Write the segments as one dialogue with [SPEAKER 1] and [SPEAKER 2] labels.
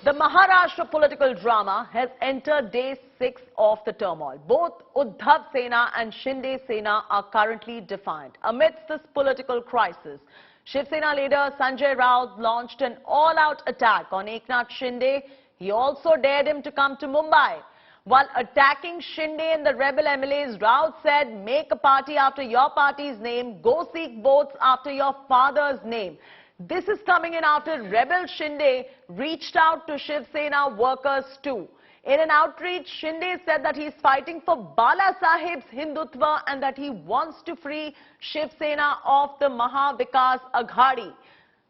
[SPEAKER 1] The Maharashtra political drama has entered day 6 of the turmoil. Both Uddhav Sena and Shinde Sena are currently defiant. Amidst this political crisis, Shiv Sena leader Sanjay Raut launched an all-out attack on Eknath Shinde. He also dared him to come to Mumbai. While attacking Shinde and the rebel MLAs, Raut said, "Make a party after your party's name, go seek votes after your father's name." This is coming in after rebel Shinde reached out to Shiv Sena workers too. In an outreach, Shinde said that he is fighting for Bala Saheb's Hindutva and that he wants to free Shiv Sena of the Mahavikas Aghadi.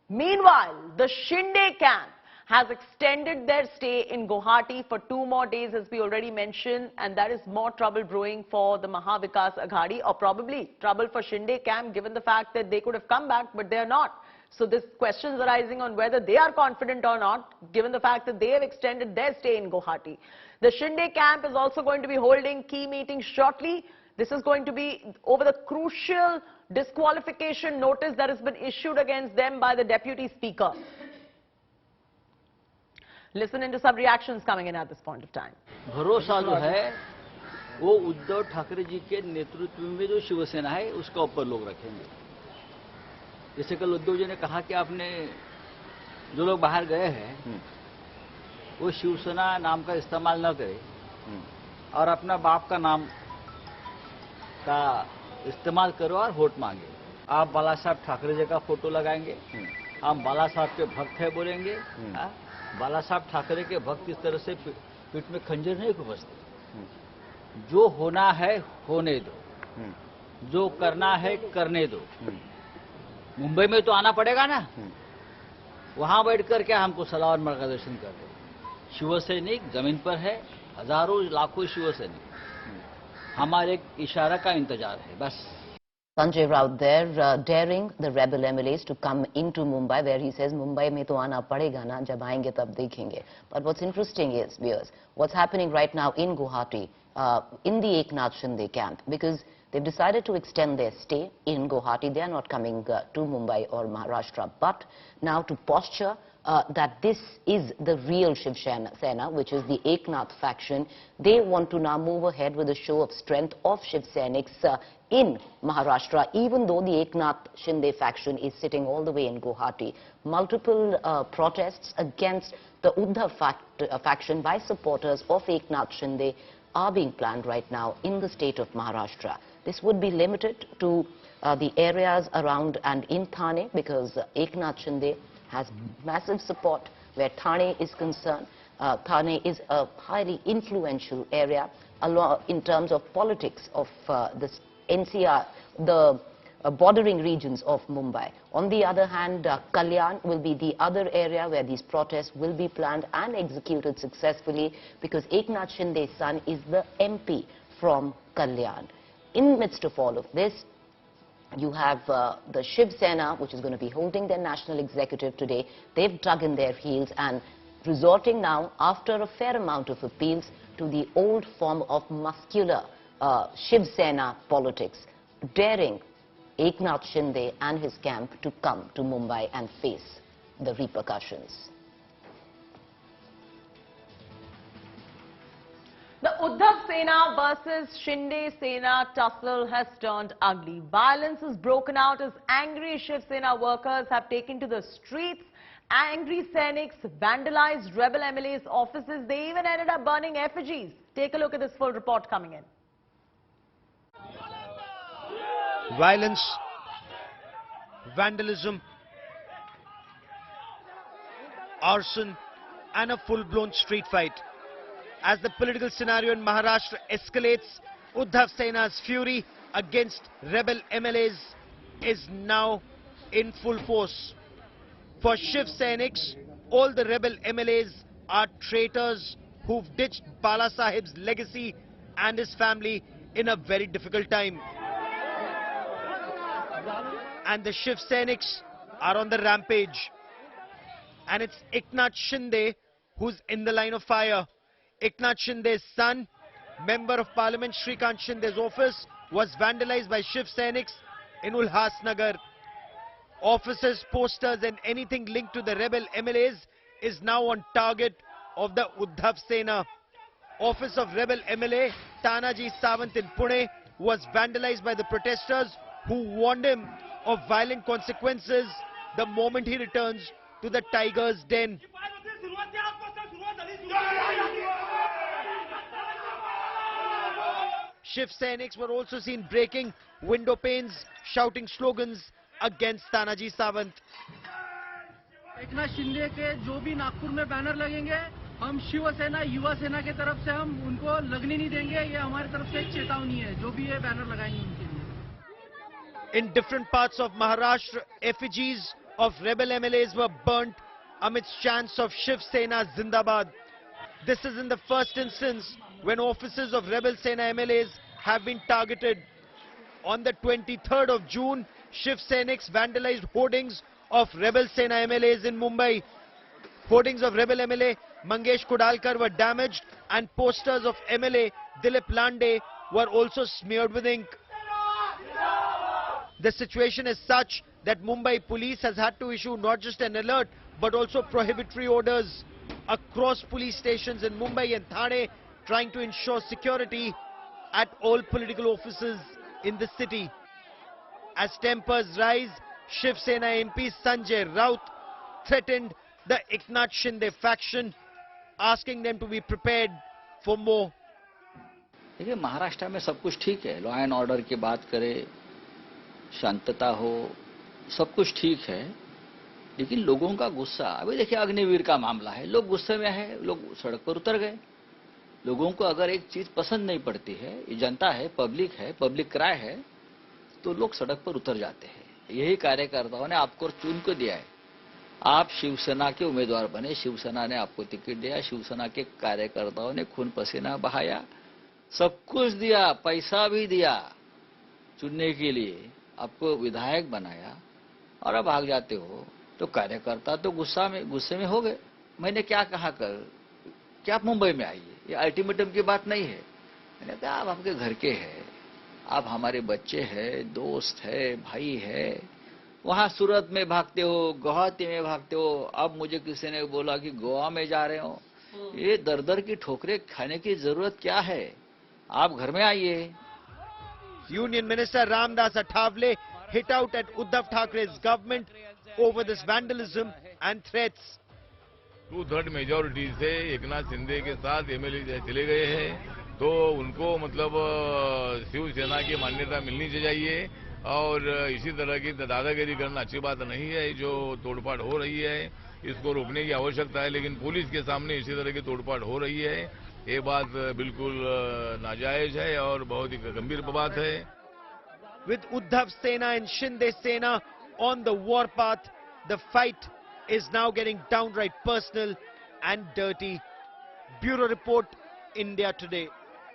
[SPEAKER 1] Meanwhile, the Shinde camp has extended their stay in Guwahati for 2 more days, as we already mentioned, and that is more trouble brewing for the Mahavikas Aghadi, or probably trouble for Shinde camp, given the fact that they could have come back, but they are not. So this questions arising on whether they are confident or not, given the fact that they have extended their stay in Guwahati. The Shinde camp is also going to be holding key meetings shortly. This is going to be over the crucial disqualification notice that has been issued against them by the Deputy Speaker. Listen into some reactions coming in at this point of time.
[SPEAKER 2] भरोसा जो है वो उद्धव ठाकरे जी के नेतृत्व में जो शिवसेना है उसका ऊपर लोग रखेंगे। जैसे कल उद्धव जी ने कहा कि आपने जो लोग बाहर गए हैं वो शिवसेना नाम का इस्तेमाल न करें और अपना बाप का नाम का इस्तेमाल करो और वोट मांगे। आप बाला साहब ठाकरे जी का फोटो लगाएंगे, हम बाला साहब के भक्त है बोलेंगे। बाला साहब ठाकरे के भक्त इस तरह से पीठ में खंजर नहीं घुसते। जो होना है होने दो, जो करना है करने दो। मुंबई में तो आना पड़ेगा ना, वहां बैठ कर क्या हमको सलाह और मार्गदर्शन कर दे। शिवसैनिक जमीन पर है, हजारों लाखों शिवसैनिक हमारे एक इशारा का इंतजार है बस।
[SPEAKER 3] Sanjay Raut there daring the rebel MLAs to come into Mumbai, where he says Mumbai mein to aana padega na, jab aayenge tab dekhenge. But what's interesting is, viewers, what's happening right now in Guwahati, in the Eknath Shinde camp, because they've decided to extend their stay in Guwahati. They are not coming to Mumbai or Maharashtra, but now to posture that this is the real Shiv Sena, which is the Eknath faction. They want to now move ahead with a show of strength of Shiv Senics in Maharashtra, even though the Eknath Shinde faction is sitting all the way in Guwahati. Multiple protests against the Uddhav faction by supporters of Eknath Shinde are being planned right now in the state of Maharashtra. This would be limited to the areas around and in Thane, because Eknath Shinde has massive support where Thane is concerned. Thane is a highly influential area in terms of politics of the NCR, the bordering regions of Mumbai. On the other hand, Kalyan will be the other area where these protests will be planned and executed successfully, because Eknath Shinde's son is the MP from Kalyan. In midst of all of this, you have the Shiv Sena, which is going to be holding their national executive today. They've dug in their heels and resorting now, after a fair amount of appeals, to the old form of muscular Shiv Sena politics, daring Eknath Shinde and his camp to come to Mumbai and face the repercussions.
[SPEAKER 1] The Uddhav Sena versus Shinde Sena tussle has turned ugly. Violence has broken out as angry Shiv Sena workers have taken to the streets. Angry Senics vandalized rebel MLAs' offices. They even ended up burning effigies. Take a look at this full report coming in.
[SPEAKER 4] Violence, vandalism, arson and a full-blown street fight. As the political scenario in Maharashtra escalates, Uddhav Sena's fury against rebel MLAs is now in full force. For Shiv Senics, all the rebel MLAs are traitors who've ditched Bala Saheb's legacy and his family in a very difficult time. And the Shiv Senics are on the rampage. And it's Eknath Shinde who's in the line of fire. Eknath Shinde's son, Member of Parliament Shrikant Shinde's office, was vandalized by Shiv Senics in Ulhasnagar. Offices, posters and anything linked to the rebel MLAs is now on target of the Uddhav Sena. Office of rebel MLA Tanaji Sawant in Pune was vandalized by the protesters who warned him of violent consequences the moment he returns to the tiger's den. Shiv Sainiks were also seen breaking window panes, shouting slogans against Tanaji Sawant.
[SPEAKER 5] Eknath Shinde के जो भी नागपुर में banner लगेंगे, हम शिवसेना युवा सेना के तरफ से हम उनको लगने नहीं देंगे. ये हमारी तरफ से एक चेतावनी है. जो भी ये बैनर लगाएंगे उनके लिए.
[SPEAKER 4] In different parts of Maharashtra, effigies of rebel MLAs were burnt amidst chants of Shiv Sena Zindabad. This is in the first instance when offices of rebel Sena MLAs have been targeted. On the 23rd of June, Shiv Sainiks vandalized hoardings of rebel Sena MLAs in Mumbai. Hoardings of rebel MLA Mangesh Kudalkar were damaged and posters of MLA Dilip Lande were also smeared with ink. The situation is such that Mumbai police has had to issue not just an alert but also prohibitory orders across police stations in Mumbai and Thane, trying to ensure security at all political offices in the city. As tempers rise, Shiv Sena MP Sanjay Raut threatened the Eknath Shinde faction, asking them to be prepared for more.
[SPEAKER 2] देखिए, महाराष्ट्र में सब कुछ ठीक है. Law and order की बात करें, शांतता हो, सब कुछ ठीक है. लेकिन लोगों का गुस्सा, अभी देखिए अग्निवीर का मामला है, लोग गुस्से में हैं, लोग सड़क पर उतर गए. लोगों को अगर एक चीज पसंद नहीं पड़ती है, ये जनता है, पब्लिक क्राय है, तो लोग सड़क पर उतर जाते हैं. यही कार्यकर्ताओं ने आपको चुन को दिया है. आप शिवसेना के उम्मीदवार बने, शिवसेना ने आपको टिकट दिया, शिवसेना के कार्यकर्ताओं ने खून पसीना बहाया, सब कुछ दिया, पैसा भी दिया चुनने के लिए, आपको विधायक बनाया और अब भाग जाते हो. तो कार्यकर्ता तो गुस्से में हो गए. मैंने क्या कहा कि आप मुंबई में आइए, ये अल्टीमेटम की बात नहीं है. मैंने कहा आप आपके घर के हैं, आप हमारे बच्चे हैं, दोस्त है, भाई है. वहां सूरत में भागते हो, गुवाहाटी में भागते हो, अब मुझे किसी ने बोला कि गोवा में जा रहे हो. ये दर की ठोकरें खाने की जरूरत क्या है? आप घर में आइए.
[SPEAKER 4] Union Minister Ramdas Athavale hit out at Uddhav Thackeray's government over this vandalism and threats.
[SPEAKER 6] 2/3 majority से एकनाथ शिंदे के साथ एमएलए चले गए हैं, तो उनको मतलब शिवसेना की मान्यता मिलनी चाहिए. और इसी तरह की दादागिरी करना अच्छी बात नहीं है. जो तोड़फाड़ हो रही है, इसको रोकने की आवश्यकता है, लेकिन पुलिस के सामने इसी तरह की तोड़फाड़ हो रही है, ये बात बिल्कुल नाजायज है और बहुत ही गंभीर बात है.
[SPEAKER 4] With Uddhav Sena and Shinde Sena on the war path, the fight is now getting downright personal and dirty. Bureau Report, India Today.